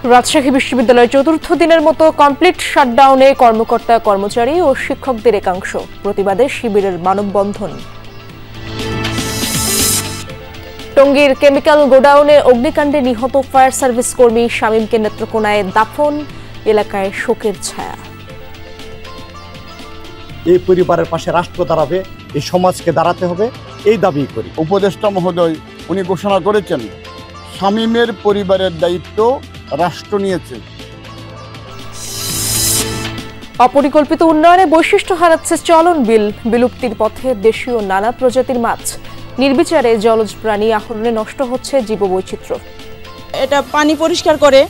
রাজশাহী বিশ্ববিদ্যালয়ের চতুর্থ দিনের মতো কমপ্লিট শাটডাউনে কর্মকর্তা কর্মচারী ও শিক্ষকদের একাংশ প্রতিবাদে শিবিরের মানববন্ধন। টঙ্গীর কেমিক্যাল গোডাউনে অগ্নিকাণ্ডে নিহত ফায়ার সার্ভিস কর্মী শামীমকে নেত্রকোনায় দাফন, এলাকায় শোকের ছায়া। এই পরিবারের পাশে রাষ্ট্র দাঁড়াবে, এই সমাজকে দাঁড়াতে হবে, এই দাবি করি। উপদেষ্টা মহোদয় উনি ঘোষণা করেছেন শামীমের পরিবারের দায়িত্ব রাষ্ট্র নিয়েছে। অপরিকল্পিত উন্নয়নে বৈশিষ্ট্য হারাচ্ছে চলন বিল, বিলুপ্তির পথে দেশীয় নানা প্রজাতির মাছ, নির্বিচারে জলজ প্রাণী আহরণে নষ্ট হচ্ছে জীববৈচিত্র্য। এটা পানি পরিষ্কার করে,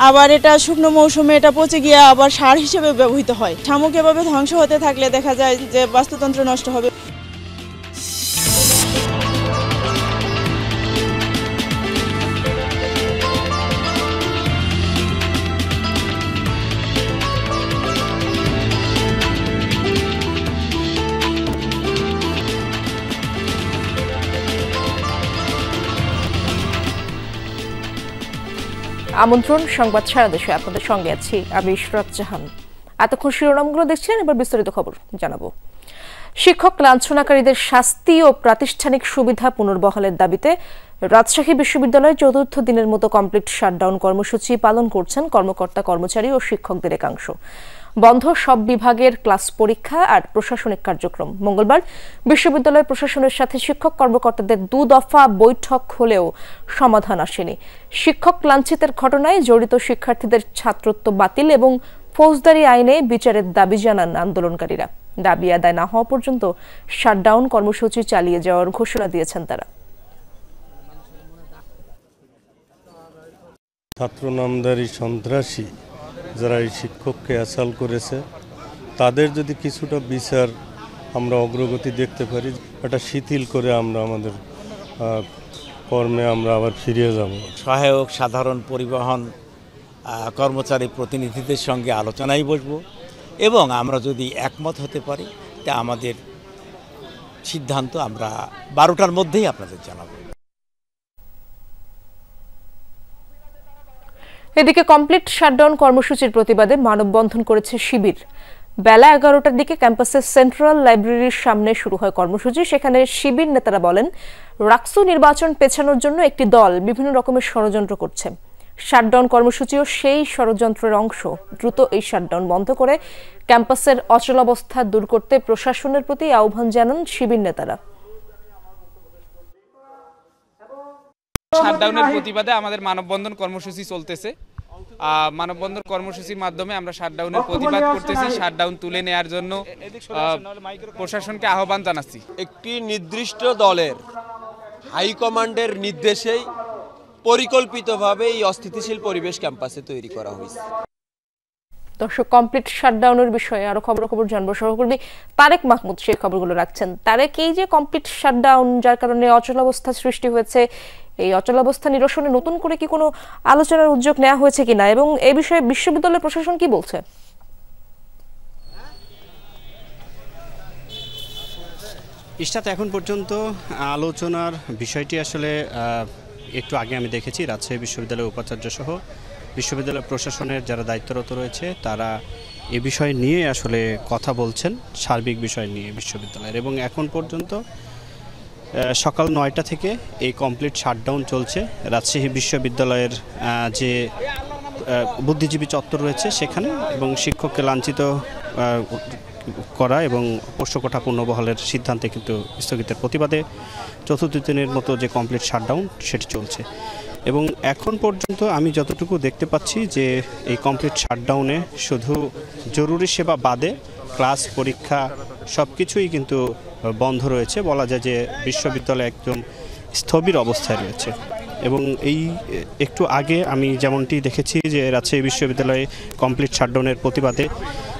আবার এটা শুকনো মৌসুমে এটা পচে গিয়ে আবার সার হিসেবে ব্যবহৃত হয়। শামুক এভাবে ধ্বংস হতে থাকলে দেখা যায় যে বাস্তুতন্ত্র নষ্ট হবে। আমন্ত্রণ সংবাদ সারা দেশে, আপনাদের সঙ্গে আছি আমি ইশরাত জাহান। এতক্ষণ শিরোনামগুলো দেখছিলেন, এবার বিস্তারিত খবর জানাবো। শিক্ষক লাঞ্ছনাকারীদের শাস্তি ও প্রাতিষ্ঠানিক সুবিধা পুনর্বহালের দাবিতে রাজশাহী বিশ্ববিদ্যালয়ের চতুর্থ দিনের মতো কমপ্লিট শাটডাউন কর্মসূচি পালন করছেন কর্মকর্তা কর্মচারী ও শিক্ষকদের একাংশ। বন্ধ সব বিভাগের ক্লাস পরীক্ষা আর প্রশাসনিক কার্যক্রম। মঙ্গলবার বিশ্ববিদ্যালয় প্রশাসনের সাথে শিক্ষক কর্মকর্তাদের 2 দফা বৈঠক হলেও সমাধান আসেনি। শিক্ষক লাঞ্ছিতের ঘটনায় জড়িত শিক্ষার্থীদের ছাত্রত্ব বাতিল এবং ফৌজদারি আইনে বিচারের দাবি জানান আন্দোলনকারীরা। দাবি আদায় না হওয়া পর্যন্ত শাটডাউন কর্মসূচি চালিয়ে যাওয়ার ঘোষণা দিয়েছেন তারা। ছাত্র নামধারী সন্ত্রাসী যারা এই শিক্ষককে অ্যাসাল্ট করেছে তাদের যদি কিছুটা বিচার আমরা অগ্রগতি দেখতে পারি, এটা শিথিল করে আমরা আমাদের কর্মে আমরা আবার ফিরে যাব। সহায়ক সাধারণ পরিবহন কর্মচারী প্রতিনিধিদের সঙ্গে আলোচনায় বসব এবং আমরা যদি একমত হতে পারি তা আমাদের সিদ্ধান্ত আমরা 12টার মধ্যেই আপনাদের জানাবো। এদিকে কমপ্লিট শাটডাউন কর্মসূচির প্রতিবাদে মানববন্ধন করেছে শিবির। বেলা 11টার দিকে ক্যাম্পাসের সেন্ট্রাল লাইব্রেরির সামনে শুরু হয় কর্মসূচি। সেখানে শিবির নেতারা বলেন, রাকসু নির্বাচন পেছানোর জন্য একটি দল বিভিন্ন রকমের ষড়যন্ত্র করছে। শাটডাউন কর্মসূচিও সেই ষড়যন্ত্রের অংশ। দ্রুত এই শাটডাউন বন্ধ করে ক্যাম্পাসের অচলাবস্থা দূর করতে প্রশাসনের প্রতি আহ্বান জানান শিবির নেতারা। শাটডাউনের প্রতিবাদে আমাদের মানববন্ধন কর্মসূচি চলতেছে। মানববন্ধন কর্মসূচির মাধ্যমে আমরা শাটডাউনের প্রতিবাদ করতেছি। শাটডাউন তুলে নেওয়ার জন্য প্রশাসনকে আহ্বান জানাচ্ছি। একটি নির্দিষ্ট দলের হাইকমান্ডের নির্দেশেই পরিকল্পিতভাবে এই অস্থিতিশীল পরিবেশ ক্যাম্পাসে তৈরি করা হয়েছে। দর্শক, কমপ্লিট শাটডাউনের বিষয়ে আরো খবর জানবো। সহকর্মী তারেক মাহমুদ সেই খবরগুলো রাখছেন। তারেক, এই যে কমপ্লিট শাটডাউন যার কারণে অচলাবস্থা সৃষ্টি হয়েছে, এই অচলাবস্থা নিরসনে নতুন করে কি কোনো আলোচনার উদ্যোগ নেওয়া হয়েছে কিনা এবং এই বিষয়ে বিশ্ববিদ্যালয় প্রশাসন কি বলছে? ইশরাত, এখন পর্যন্ত আলোচনার বিষয়টি আসলে একটু আগে আমি দেখেছি রাজশাহী বিশ্ববিদ্যালয়ের উপাচার্য সহ বিশ্ববিদ্যালয় প্রশাসনের যারা দায়িত্বরত রয়েছে তারা এ বিষয় নিয়ে আসলে কথা বলছেন, সার্বিক বিষয় নিয়ে বিশ্ববিদ্যালয়ের। এবং এখন পর্যন্ত সকাল 9টা থেকে এই কমপ্লিট শাটডাউন চলছে। রাজশাহী বিশ্ববিদ্যালয়ের যে বুদ্ধিজীবী চত্বর রয়েছে সেখানে, এবং শিক্ষককে লাঞ্ছিত করা এবং পোষ্যকোঠা পুনর্বহালের সিদ্ধান্তে কিন্তু স্থগিতের প্রতিবাদে চতুর্থ দিনের মতো যে কমপ্লিট শাটডাউন সেটি চলছে। এবং এখন পর্যন্ত আমি যতটুকু দেখতে পাচ্ছি যে এই কমপ্লিট শাটডাউনে শুধু জরুরি সেবা বাদে ক্লাস পরীক্ষা সব কিছুই কিন্তু বন্ধ রয়েছে। বলা যায় যে বিশ্ববিদ্যালয় একদম স্থবির অবস্থায় রয়েছে। এবং এই একটু আগে আমি যেমনটি দেখেছি যে রাজশাহী বিশ্ববিদ্যালয়ে কমপ্লিট শাটডাউনের প্রতিবাদে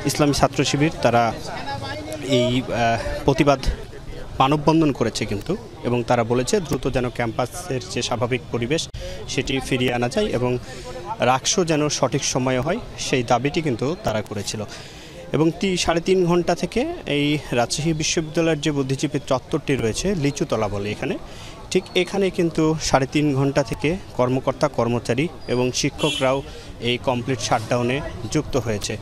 ইসলামী ছাত্র শিবির তারা এই প্রতিবাদ মানববন্ধন করেছে কিন্তু, এবং তারা বলেছে দ্রুত যেন ক্যাম্পাসের যে স্বাভাবিক পরিবেশ সেটি ফিরিয়ে আনা যায় এবং রাকসু যেন সঠিক সময়ে হয় সেই দাবিটি কিন্তু তারা করেছিল। এবং 3.5 ঘন্টা থেকে এই রাজশাহী বিশ্ববিদ্যালয়ের যে বুদ্ধিজীবী চত্বরটি রয়েছে লিচুতলা বলে, এখানে ঠিক এখানে কিন্তু 3.5 ঘন্টা থেকে কর্মকর্তা কর্মচারী এবং শিক্ষকরাও এই কমপ্লিট শাটডাউনে যুক্ত হয়েছে।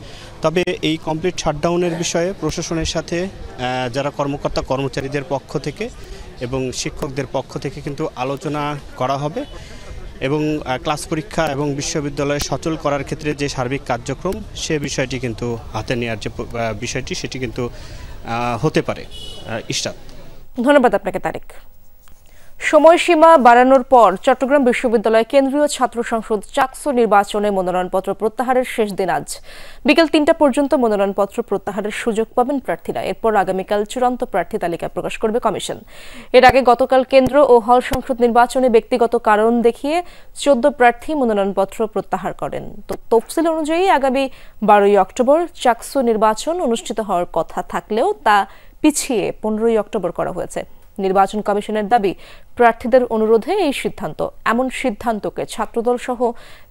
তবে এই কমপ্লিট শাটডাউনের বিষয়ে প্রশাসনের সাথে যারা কর্মকর্তা কর্মচারীদের পক্ষ থেকে এবং শিক্ষকদের পক্ষ থেকে কিন্তু আলোচনা করা হবে এবং ক্লাস পরীক্ষা এবং বিশ্ববিদ্যালয়ে সচল করার ক্ষেত্রে যে সার্বিক কার্যক্রম সে বিষয়টি কিন্তু হাতে নেওয়ার যে বিষয়টি সেটি কিন্তু হতে পারে। ইশরাত, ধন্যবাদ আপনাকে তারেক। সময়সীমা বাড়ানোর পর চট্টগ্রাম বিশ্ববিদ্যালয় কেন্দ্রীয় ছাত্র সংসদ চাকসু নির্বাচনে মনোনয়নপত্র প্রত্যাহারের শেষ দিন আজ। বিকেল 3টা পর্যন্ত মনোনয়নপত্র প্রত্যাহারের সুযোগ পাবেন প্রার্থীরা। এরপর আগামীকাল চূড়ান্ত প্রার্থী তালিকা প্রকাশ করবে কমিশন। এর আগে গতকাল কেন্দ্র ও হল সংসদ নির্বাচনে ব্যক্তিগত কারণ দেখিয়ে 14 প্রার্থী মনোনয়নপত্র প্রত্যাহার করেন। তো তফসিল অনুযায়ী আগামী 12ই অক্টোবর চাকসু নির্বাচন অনুষ্ঠিত হওয়ার কথা থাকলেও তা পিছিয়ে 15ই অক্টোবর করা হয়েছে। নির্বাচন কমিশনের দাবি, প্রার্থীদের অনুরোধে এই সিদ্ধান্ত। এমন সিদ্ধান্তকে ছাত্রদল সহ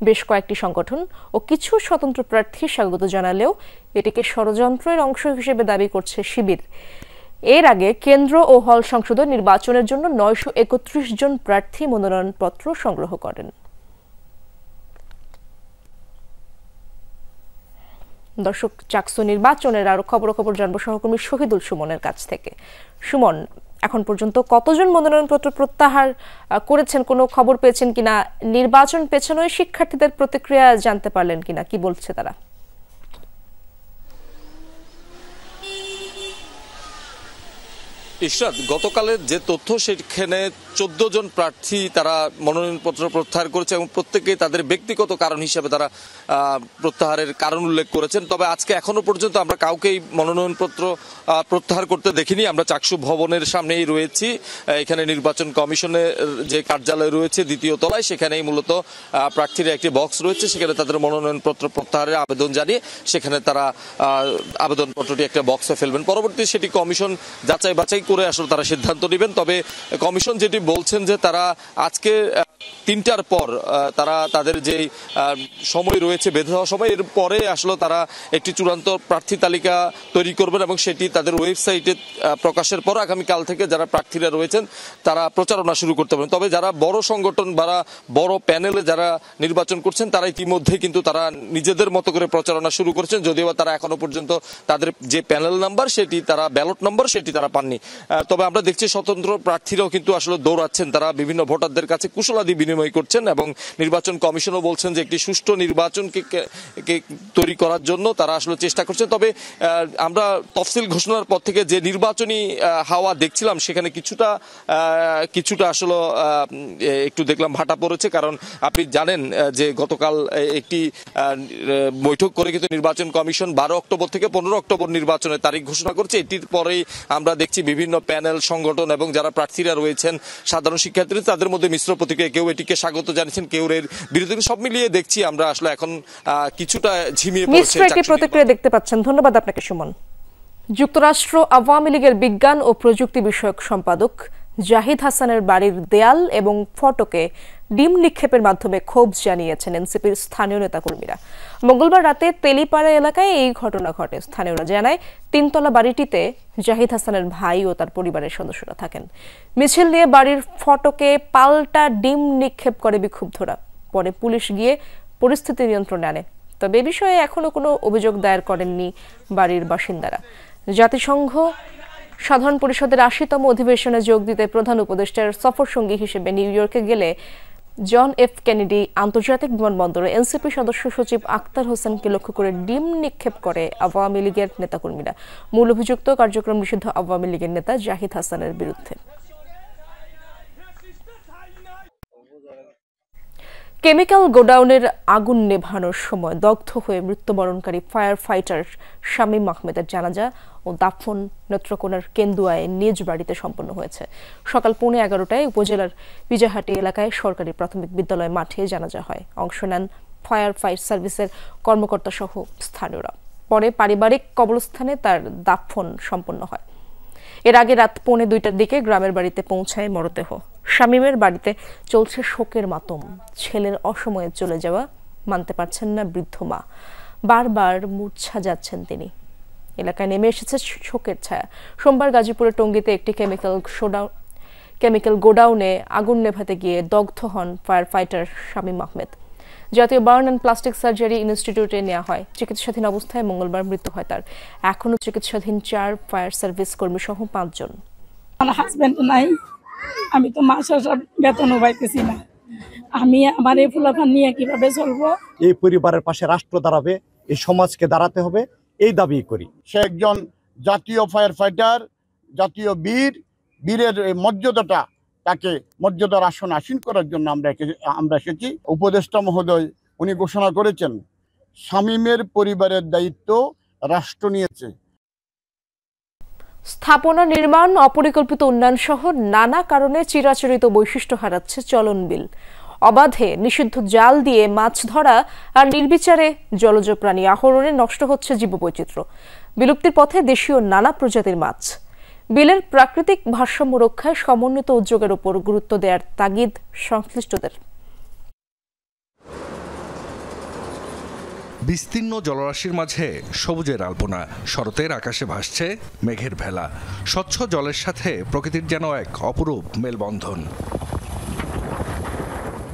বেশ কয়েকটি সংগঠন ও কিছু স্বতন্ত্র প্রার্থী স্বাগত জানালেও এটিকে ষড়যন্ত্রের অংশ হিসেবে দাবি করছে শিবির। এর আগে কেন্দ্র ও হল সংসদে নির্বাচনের জন্য 931 জন প্রার্থী মনোনয়নপত্র সংগ্রহ করেন। দর্শক, চাকসু নির্বাচনের আরো খবর জানবো সহকর্মী শহীদুল সুমনের কাছ থেকে। সুমন, এখন পর্যন্ত কতজন মনোনয়নপত্র প্রত্যাহার করেছেন, কোনো খবর পেয়েছেন কিনা? নির্বাচন পেছানো শিক্ষার্থীদের প্রতিক্রিয়া জানতে পারলেন কিনা, কি বলছে তারা? ইশরাত, গতকালের যে তথ্য সেখানে 14 জন প্রার্থী তারা মনোনয়নপত্র প্রত্যাহার করেছে এবং প্রত্যেকেই তাদের ব্যক্তিগত কারণ হিসেবে তারা প্রত্যাহারের কারণ উল্লেখ করেছেন। তবে আজকে এখনো পর্যন্ত আমরা কাউকেই মনোনয়নপত্র প্রত্যাহার করতে দেখিনি। আমরা চাকসু ভবনের সামনেই রয়েছি। এখানে নির্বাচন কমিশনের যে কার্যালয় রয়েছে 2য় তলায়, সেখানেই মূলত প্রার্থীরা একটি বক্স রয়েছে, সেখানে তাদের মনোনয়নপত্র প্রত্যাহারের আবেদন জানিয়ে সেখানে তারা আবেদনপত্রটি একটা বক্সে ফেলবেন। পরবর্তী সেটি কমিশন যাচাই বাছাই করে আসলে তারা সিদ্ধান্ত নেবেন। তবে কমিশন যেটি বলছেন যে তারা আজকে 3টার পর তারা তাদের যে সময় রয়েছে বেঁধে দেওয়া সময়, এর পরে আসলে তারা একটি চূড়ান্ত প্রার্থী তালিকা তৈরি করবেন এবং সেটি তাদের ওয়েবসাইটে প্রকাশের পর আগামীকাল থেকে যারা প্রার্থীরা রয়েছেন তারা প্রচারণা শুরু করতে পারেন। তবে যারা বড় সংগঠন বা বড় প্যানেলে যারা নির্বাচন করছেন তারা ইতিমধ্যে কিন্তু তারা নিজেদের মতো করে প্রচারণা শুরু করেছেন, যদিও তারা এখনো পর্যন্ত তাদের যে প্যানেল নাম্বার সেটি তারা ব্যালট নাম্বার সেটি তারা পাননি। তবে আমরা দেখছি স্বতন্ত্র প্রার্থীরাও কিন্তু আসলে দৌড়াচ্ছেন, তারা বিভিন্ন ভোটারদের কাছে কুশলাদি বিনিময় করছেন এবং নির্বাচন কমিশনও বলছেন যে একটি সুষ্ঠু নির্বাচনকে তৈরি করার জন্য তারা আসলে চেষ্টা করছেন। তবে আমরা তফসিল ঘোষণার পর থেকে যে নির্বাচনী হাওয়া দেখছিলাম সেখানে কিছুটা আসলে একটু দেখলাম ভাটা পড়েছে। কারণ আপনি জানেন যে গতকাল একটি বৈঠক করে কিন্তু নির্বাচন কমিশন 12 অক্টোবর থেকে 15 অক্টোবর নির্বাচনের তারিখ ঘোষণা করছে। এটির পরেই আমরা দেখছি বিভিন্ন প্যানেল সংগঠন এবং যারা প্রার্থীরা রয়েছেন সাধারণ শিক্ষার্থীরা তাদের মধ্যে মিশ্র প্রতিক্রিয়া, কেউ এটিকে স্বাগত জানিয়েছেন, কেউ এর বিরোধী। সব মিলিয়ে দেখছি আমরা আসলে এখন কিছুটা ঝিমিয়ে পড়ছে প্রতিক্রিয়া দেখতে পাচ্ছেন। ধন্যবাদ আপনাকে সুমন। যুক্তরাষ্ট্র আওয়ামী লীগের বিজ্ঞান ও প্রযুক্তি বিষয়ক সম্পাদক জাহিদ হাসানের বাড়ির দেয়াল এবং ফটকে ডিম নিক্ষেপের মাধ্যমে ক্ষোভ জানিয়েছেন এনসিপির স্থানীয় নেতাকর্মীরা। মঙ্গলবার রাতে তেলিপাড়া এলাকায় এই ঘটনা ঘটে। স্থানীয়রা জানায় 3তলা বাড়িটিতে জাহিদ হাসানের ভাই ও তার পরিবারের সদস্যরা থাকেন। মিছিল নিয়ে বাড়ির ফটকে পাল্টা ডিম নিক্ষেপ করে বিক্ষুব্ধরা। পরে পুলিশ গিয়ে পরিস্থিতি নিয়ন্ত্রণে আনে। তবে এ বিষয়ে এখনো কোনো অভিযোগ দায়ের করেননি বাড়ির বাসিন্দারা। জাতিসংঘ সাধারণ পরিষদের 80তম অধিবেশনে যোগ দিতে প্রধান উপদেষ্টার সফর সঙ্গী হিসেবে নিউ ইয়র্কে গেলে জন এফ কেনেডি আন্তর্জাতিক বিমানবন্দরে এনসিপি সদস্য সচিব আক্তার হোসেনকে লক্ষ্য করে ডিম নিক্ষেপ করে আওয়ামী লীগের নেতাকর্মীরা। মূল অভিযুক্ত কার্যক্রম নিষিদ্ধ আওয়ামী লীগের নেতা জাহিদ হাসানের বিরুদ্ধে। কেমিক্যাল গোডাউনের আগুন নেভানোর সময় দগ্ধ হয়ে মৃত্যুবরণকারী ফায়ার ফাইটার শামীম আহমেদের জানাজা ও দাফন নেত্রকোনার কেন্দুয়ায় নিজ বাড়িতে সম্পন্ন হয়েছে। সকাল 11:15টায় উপজেলার বিজাহাটি এলাকায় সরকারি প্রাথমিক বিদ্যালয় মাঠে জানাজা হয়। অংশ নেন ফায়ার সার্ভিসের কর্মকর্তা সহ স্থানীয়রা। পরে পারিবারিক কবরস্থানে তার দাফন সম্পন্ন হয়। এর আগে রাত 1:45টার দিকে গ্রামের বাড়িতে পৌঁছায় মরদেহ। শামীমের বাড়িতে চলছে শোকের মাতম। ছেলের অসময়ে চলে যাওয়া মানতে পারছেন না বৃদ্ধ মা। বারবার মূর্ছা যাচ্ছেন তিনি। এলাকায় নেমে এসেছে শোকের ছায়া। সোমবার গাজীপুরের টঙ্গীতে একটি কেমিক্যাল গোডাউনে আগুন নেভাতে গিয়ে দগ্ধ হন ফায়ার ফাইটার শামীম আহমেদ। জাতীয় বার্ন অ্যান্ড প্লাস্টিক সার্জারি ইনস্টিটিউটে নেওয়া হয়। চিকিৎসাধীন অবস্থায় মঙ্গলবার মৃত্যু হয় তার। এখনও চিকিৎসাধীন 4 ফায়ার সার্ভিস কর্মী সহ 5 জন। আমার হাজবেন্ড নাই, আমি তো মাস বেতনও পাইতেছি না। আমি আমার এই ফুলাফান নিয়ে কিভাবে চলবো? এই পরিবারের পাশে রাষ্ট্র দাঁড়াবে, এই সমাজকে দাঁড়াতে হবে, এই দাবি করি। সে একজন জাতীয় ফায়ার ফাইটার, জাতীয় বীরের মর্যাদাটা, তাকে মর্যাদার আসন আসীন করার জন্য আমরা এসেছি। উপদেষ্টা মহোদয় উনি ঘোষণা করেছেন শামীমের পরিবারের দায়িত্ব রাষ্ট্র নিয়েছে। স্থাপনা নির্মাণ, অপরিকল্পিত উন্নয়ন সহ নানা কারণে চিরাচরিত বৈশিষ্ট্য হারাচ্ছে চলন বিল। অবাধে নিষিদ্ধ জাল দিয়ে মাছ ধরা আর নির্বিচারে জলজ প্রাণী আহরণে নষ্ট হচ্ছে জীববৈচিত্র্য। বিলুপ্তির পথে দেশীয় নানা প্রজাতির মাছ। বিলের প্রাকৃতিক ভারসাম্য রক্ষায় সমন্বিত উদ্যোগের উপর গুরুত্ব দেওয়ার তাগিদ সংশ্লিষ্টদের। বিস্তীর্ণ জলরাশির মাঝে সবুজের আলপনা, শরতের আকাশে ভাসছে মেঘের ভেলা। স্বচ্ছ জলের সাথে প্রকৃতির যেন এক অপরূপ মেলবন্ধন।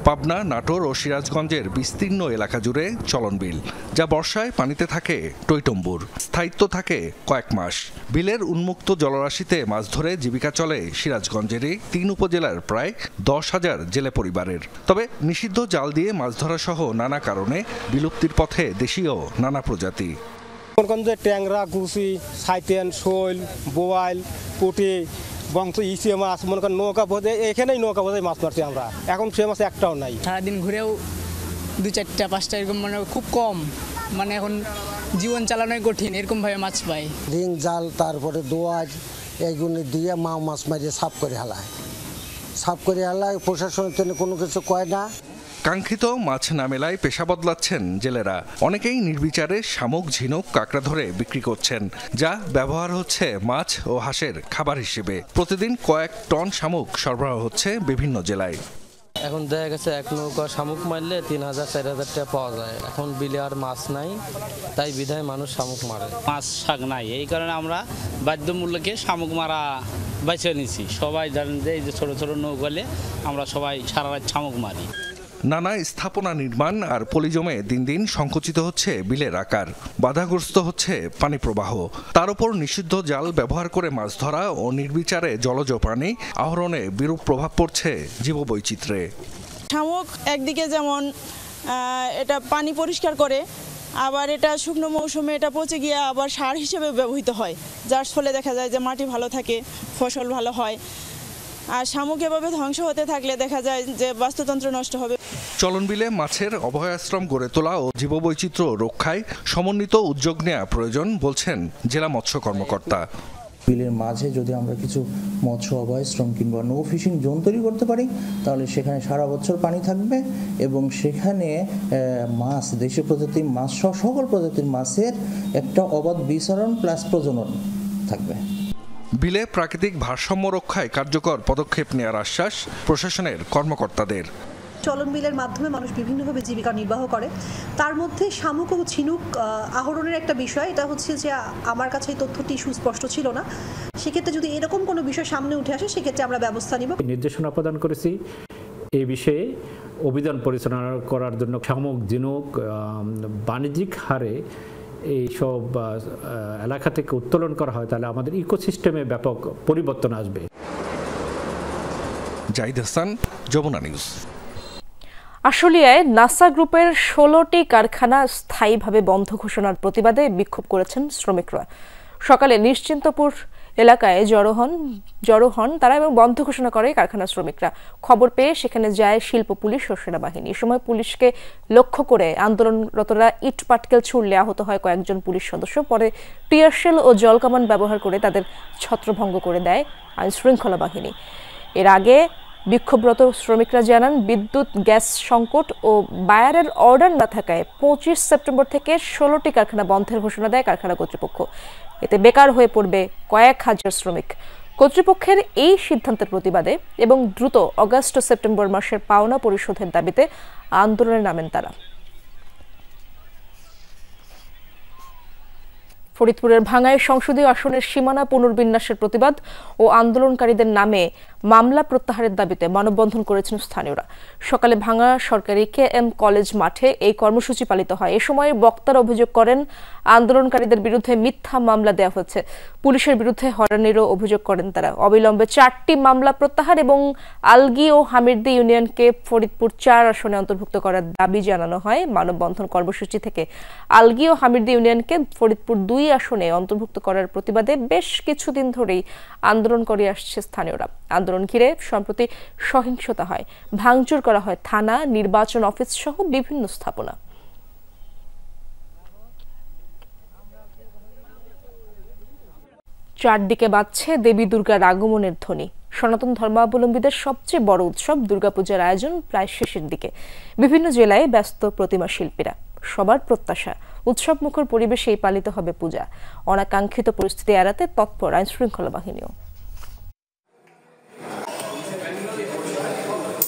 পাবনা, নাটোর ও সিরাজগঞ্জের বিস্তীর্ণ এলাকা জুড়ে চলন বিল, যা বর্ষায় পানিতে থাকে টইটম্বুর, স্থায়িত্ব থাকে কয়েক মাস। বিলের উন্মুক্ত জলরাশিতে মাছ ধরে জীবিকা চলে সিরাজগঞ্জেরই 3 উপজেলার প্রায় 10,000 জেলে পরিবারের। তবে নিষিদ্ধ জাল দিয়ে মাছ ধরা সহ নানা কারণে বিলুপ্তির পথে দেশীয় নানা প্রজাতি। ট্যাংরা, কুচি, সাইতেন, শৈল, বোয়াল, পুঁটি, বংশ ইসে মাছ, মনে করেন নৌকা বোধে, এখানেই নৌকা বোধে মাছ মারছি আমরা। এখন সে মাছ একটাও নাই। সারাদিন ঘুরেও 2-4টা 5টা এরকম, মানে খুব কম, মানে এখন জীবন চালানোই কঠিন, এরকম ভাবে মাছ পাই। রিং জাল, তারপরে দোয়াজ, এইগুলো দিয়ে মাছ মারিয়ে সাফ করে হেলায়। প্রশাসনের জন্য কোনো কিছু কয় না। কাঙ্ক্ষিত মাছ না মেলায় পেশা বদলাচ্ছেন জেলেরা। অনেকেই নির্বিচারে শামুক, ঝিনুক, কাঁকড়া ধরে বিক্রি করছেন, যা ব্যবহার হচ্ছে মাছ ও হাঁসের খাবার হিসেবে। প্রতিদিন কয়েক টন শামুক সরবরাহ হচ্ছে বিভিন্ন জেলায়। এখন দেখা গেছে 1 নৌকা শামুক মারলে 3,000-4,000 টাকা পাওয়া যায়। এখন বিলে আর মাছ নাই, তাই বিধায় মানুষ শামুক মারে। মাছ শাক নাই, এই কারণে আমরা বাধ্যমূল্যকে শামুক মারা বেছে নিছি। সবাই জানেন যে এই যে ছোট ছোট নৌকালে আমরা সবাই সারা রাত শামুক মারি। নানা স্থাপনা নির্মাণ আর পলিজমে দিন দিন সংকুচিত হচ্ছে বিলের আকার, বাধাগ্রস্ত হচ্ছে পানি প্রবাহ। তার উপর নিষিদ্ধ জাল ব্যবহার করে মাছ ধরা ও নির্বিচারে জলজ প্রাণী আহরণে বিরূপ প্রভাব পড়ছে জীববৈচিত্র্যে। শামুক একদিকে যেমন এটা পানি পরিষ্কার করে, আবার এটা শুকনো মৌসুমে এটা পচে গিয়ে আবার সার হিসেবে ব্যবহৃত হয়, যার ফলে দেখা যায় যে মাটি ভালো থাকে, ফসল ভালো হয়। আর শামুক এভাবে ধ্বংস হতে থাকলে দেখা যায় যে বাস্তুতন্ত্র নষ্ট হবে। চলন বিলে মাছের অভয়াশ্রম গড়ে তোলা ও জীববৈচিত্র্য রক্ষায় সমন্বিত উদ্যোগ নেওয়া প্রয়োজন বলছেন জেলা মৎস্য কর্মকর্তা। বিলের মাঝে যদি আমরা কিছু মৎস্য অভয়াশ্রম কিংবা নো ফিশিং জোন তৈরি করতে পারি, তাহলে সেখানে সারা বছর পানি থাকবে এবং সেখানে মাছ, দেশীয় প্রজাতির মাছ সহ সকল প্রজাতির মাছের একটা অবাধ বিচরণ প্লাস প্রজনন থাকবে। বিলে প্রাকৃতিক ভারসাম্য রক্ষায় কার্যকর পদক্ষেপ নেওয়ার আশ্বাস প্রশাসনের কর্মকর্তাদের। চলন বিলের মাধ্যমে মানুষ বিভিন্নভাবে জীবিকা নির্বাহ করে, তার মধ্যে শামুক ও ঝিনুক আহরণের একটা বিষয়। এটা হচ্ছে যে আমার কাছে এই তথ্যটি সুস্পষ্ট ছিল না, সেক্ষেত্রে যদি এরকম কোনো বিষয় সামনে উঠে আসে সেক্ষেত্রে আমরা ব্যবস্থা নিব। নির্দেশনা প্রদান করেছি এই বিষয়ে অভিযান পরিচালনা করার জন্য। শামুক, ঝিনুক বাণিজ্যিক হারে এইসব এলাকা থেকে উত্তোলন করা হয়, তাহলে আমাদের ইকোসিস্টেমে ব্যাপক পরিবর্তন আসবে। জাহিদ হাসান, যমুনা নিউজ। আশুলিয়ায় নাসা গ্রুপের 16টি কারখানা স্থায়ীভাবে বন্ধ ঘোষণার প্রতিবাদে বিক্ষোভ করেছেন শ্রমিকরা। সকালে নিশ্চিন্তপুর এলাকায় জড়ো হন তারা এবং বন্ধ ঘোষণা করে কারখানা শ্রমিকরা। খবর পেয়ে সেখানে যায় শিল্প পুলিশ ও সেনাবাহিনী। এ সময় পুলিশকে লক্ষ্য করে আন্দোলনরতরা ইট পাটকেল ছুড়লে আহত হয় কয়েকজন পুলিশ সদস্য। পরে টিয়ারশেল ও জলকামান ব্যবহার করে তাদের ছত্রভঙ্গ করে দেয় আইন শৃঙ্খলা বাহিনী। এর আগে বিক্ষোভরত শ্রমিকরা জানান, বিদ্যুৎ, গ্যাস সংকট ও বায়ারের অর্ডার না থাকায় 25 সেপ্টেম্বর থেকে 16টি কারখানা বন্ধের ঘোষণা দেয় কারখানা কর্তৃপক্ষ। এতে বেকার হয়ে পড়বে কয়েক হাজার শ্রমিক। কর্তৃপক্ষের এই সিদ্ধান্তের প্রতিবাদে এবং দ্রুত অগস্ট ও সেপ্টেম্বর মাসের পাওনা পরিশোধের দাবিতে আন্দোলনে নামেন তারা। ফরিদপুরের ভাঙ্গায় সংসদীয় আসনের সীমানা পুনর্বিন্যাসের প্রতিবাদ ও আন্দোলনকারীদের নামে মামলা প্রত্যাহারের দাবিতে মানববন্ধন করেছেন স্থানীয়রা। সকালে ভাঙ্গা সরকারি KM কলেজ মাঠে এই কর্মসূচি পালিত হয়। এ সময় বক্তারা অভিযোগ করেন, আন্দোলনকারীদের বিরুদ্ধে মিথ্যা মামলা দেওয়া হচ্ছে, পুলিশের বিরুদ্ধে হয়রানিরও অভিযোগ করেন তারা। অবিলম্বে 4টি মামলা প্রত্যাহার এবং আলগি ও হামিরদি ইউনিয়নকে ফরিদপুর 4 আসনে অন্তর্ভুক্ত করার দাবি জানানো হয়। মানববন্ধন কর্মসূচি থেকে আলগি ও হামিরদি ইউনিয়নকে ফরিদপুর 2 আসনে অন্তর্ভুক্ত করার প্রতিবাদে বেশ কিছুদিন ধরেই আন্দোলন করে আসছে স্থানীয়রা। আন্দোলন ঘিরে সম্প্রতি সহিংসতা হয়, ভাঙচুর করা হয় থানা, নির্বাচন অফিস সহ বিভিন্ন স্থাপনা। চারদিকে বাজছে দেবী দুর্গার আগমনের ধ্বনি। সনাতন ধর্মাবলম্বীদের সবচেয়ে বড় উৎসব দুর্গাপূজার আয়োজন প্রায় শেষের দিকে। বিভিন্ন জেলায় ব্যস্ত প্রতিমা শিল্পীরা। সবার প্রত্যাশা, উৎসব মুখর পরিবেশেই পালিত হবে পূজা। অনাকাঙ্ক্ষিত পরিস্থিতি এড়াতে তৎপর আইন শৃঙ্খলা বাহিনীও।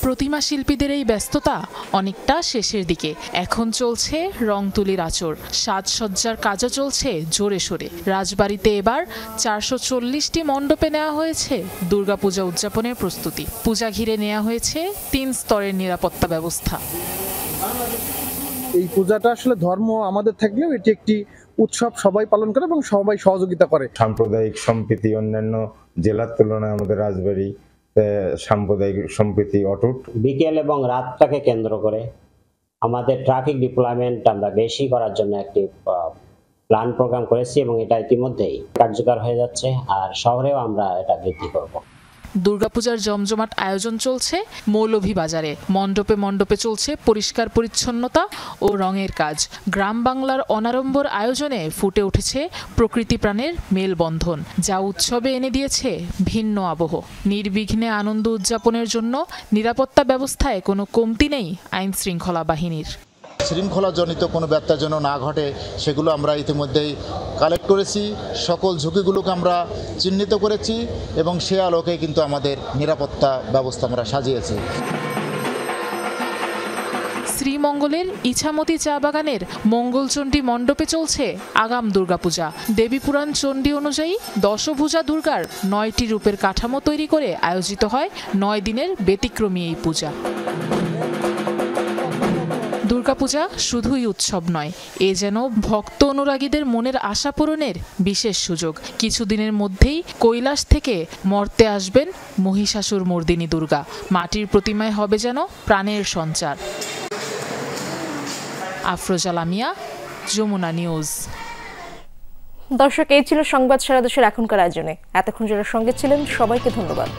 প্রতিমা শিল্পীদের এই ব্যস্ততা অনেকটা শেষের দিকে। এখন চলছে রং তুলির আঁচড়, সাজসজ্জার কাজও চলছে জোরে সোরে। রাজবাড়িতে এবার 440টি মণ্ডপে নেওয়া হয়েছে দুর্গাপূজা উদযাপনের প্রস্তুতি। পূজা ঘিরে নেওয়া হয়েছে 3 স্তরের নিরাপত্তা ব্যবস্থা। এই পূজাটা আসলে ধর্ম আমাদের থাকলেও এটি একটি উৎসব, সবাই পালন করে এবং সবাই সহযোগিতা করে। সাম্প্রদায়িক সম্প্রীতি অন্যান্য জেলার তুলনায় আমাদের রাজবাড়ি সাম্প্রদায়িক সম্প্রীতি অটুট। বিকেল এবং রাতটাকে কেন্দ্র করে আমাদের ট্রাফিক ডিপ্লয়মেন্ট আমরা বেশি করার জন্য একটি প্ল্যান প্রোগ্রাম করেছি এবং এটা ইতিমধ্যেই কার্যকর হয়ে যাচ্ছে, আর শহরেও আমরা এটা বৃদ্ধি করব। দুর্গাপূজার জমজমাট আয়োজন চলছে মৌলভীবাজারে। মণ্ডপে মণ্ডপে চলছে পরিষ্কার পরিচ্ছন্নতা ও রঙের কাজ। গ্রাম বাংলার অনাড়ম্বর আয়োজনে ফুটে উঠেছে প্রকৃতি প্রাণের মেলবন্ধন, যা উৎসবে এনে দিয়েছে ভিন্ন আবহ। নির্বিঘ্নে আনন্দ উদযাপনের জন্য নিরাপত্তা ব্যবস্থায় কোনো কমতি নেই আইন শৃঙ্খলা বাহিনীর। শৃঙ্খলাজনিত কোনো ব্যত্যয় যেন না ঘটে সেগুলো আমরা ইতিমধ্যেই কালেক্ট করেছি। সকল ঝুঁকিগুলোকে আমরা চিহ্নিত করেছি এবং সে আলোকে কিন্তু আমাদের নিরাপত্তা ব্যবস্থা আমরা সাজিয়েছি। শ্রীমঙ্গলের ইছামতি চা বাগানের মঙ্গলচণ্ডী মণ্ডপে চলছে আগাম দুর্গাপূজা। দেবীপুরাণ চণ্ডী অনুযায়ী দশভুজা দুর্গার 9টি রূপের কাঠামো তৈরি করে আয়োজিত হয় 9 দিনের ব্যতিক্রমী এই পূজা। দুর্গাপূজা শুধুই উৎসব নয়, এ যেন ভক্ত অনুরাগীদের মনের আশা পূরণের বিশেষ সুযোগ। কিছুদিনের মধ্যেই কৈলাস থেকে মর্তে আসবেন মহিষাসুর মর্দিনী দুর্গা। মাটির প্রতিমায় হবে যেন প্রাণের সঞ্চার। আফরোজা লামিয়া, যমুনা নিউজ। দর্শক, এই ছিল সংবাদ সারা দেশের এখনকার আয়োজনে। এতক্ষণ যারা সঙ্গে ছিলেন সবাইকে ধন্যবাদ।